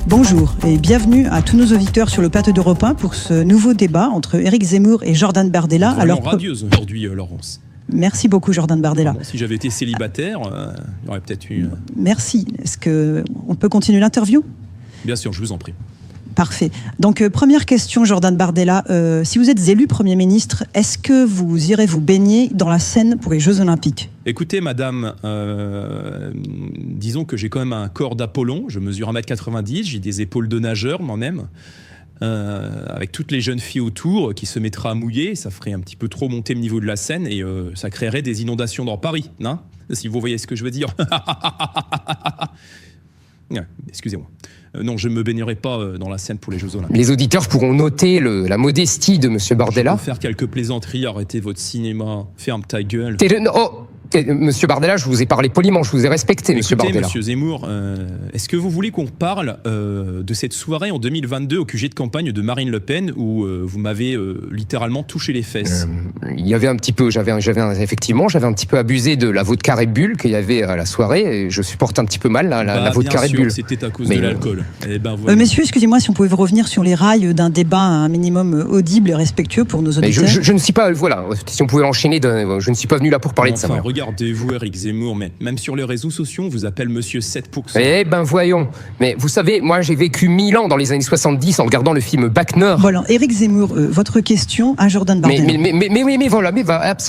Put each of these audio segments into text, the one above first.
Bonjour et bienvenue à tous nos auditeurs sur le plateau d'Europe 1 pour ce nouveau débat entre Éric Zemmour et Jordan Bardella. Alors radieuse aujourd'hui, Laurence. Merci beaucoup Jordan Bardella. Bon, si j'avais été célibataire, il y aurait peut-être eu... Merci. Est-ce qu'on peut continuer l'interview? Bien sûr, je vous en prie. Parfait. Donc, première question, Jordan Bardella. Si vous êtes élu Premier ministre, est-ce que vous irez vous baigner dans la Seine pour les Jeux Olympiques? Écoutez, madame, disons que j'ai quand même un corps d'Apollon. Je mesure 1m90, j'ai des épaules de nageur moi-même. Avec toutes les jeunes filles autour qui se mettraient à mouiller, ça ferait un petit peu trop monter le niveau de la Seine et ça créerait des inondations dans Paris, hein, si vous voyez ce que je veux dire. Excusez-moi. Non, je ne me baignerai pas dans la Seine pour les Jeux Olympiques. Les auditeurs pourront noter la modestie de M. Bardella. Je peux faire quelques plaisanteries, arrêtez votre cinéma, ferme ta gueule. Monsieur Bardella, je vous ai parlé poliment, je vous ai respecté, Monsieur Bardella. Monsieur Zemmour, est-ce que vous voulez qu'on parle de cette soirée en 2022 au QG de campagne de Marine Le Pen où vous m'avez littéralement touché les fesses? Il y avait un petit peu, effectivement, j'avais un petit peu abusé de la vodka Red Bull qu'il y avait à la soirée et je supporte un petit peu mal la vodka Red Bull. C'était à cause de l'alcool. Voilà. Messieurs, excusez-moi si on pouvait revenir sur les rails d'un débat un minimum audible et respectueux pour nos auditeurs. Je ne suis pas, voilà, si on pouvait enchaîner, je ne suis pas venu là pour parler de ça. Regardez-vous, Éric Zemmour, mais même sur les réseaux sociaux, on vous appelle Monsieur 7%. Eh ben voyons, mais vous savez, moi j'ai vécu 1000 ans dans les années 70 en regardant le film Bac Nord. Voilà, Éric Zemmour, votre question à Jordan Bardella. Mais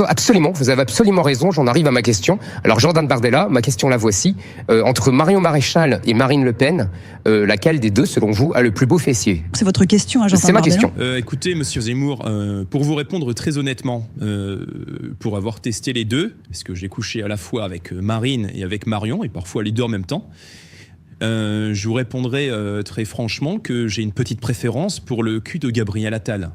absolument, vous avez absolument raison, j'en arrive à ma question. Alors Jordan Bardella, ma question la voici. Entre Marion Maréchal et Marine Le Pen, laquelle des deux, selon vous, a le plus beau fessier? C'est votre question à Jordan Bardella. C'est ma question. Écoutez, Monsieur Zemmour, pour vous répondre très honnêtement, pour avoir testé les deux, parce que j'ai couché à la fois avec Marine et avec Marion, et parfois les deux en même temps, je vous répondrai très franchement que j'ai une petite préférence pour le cul de Gabriel Attal.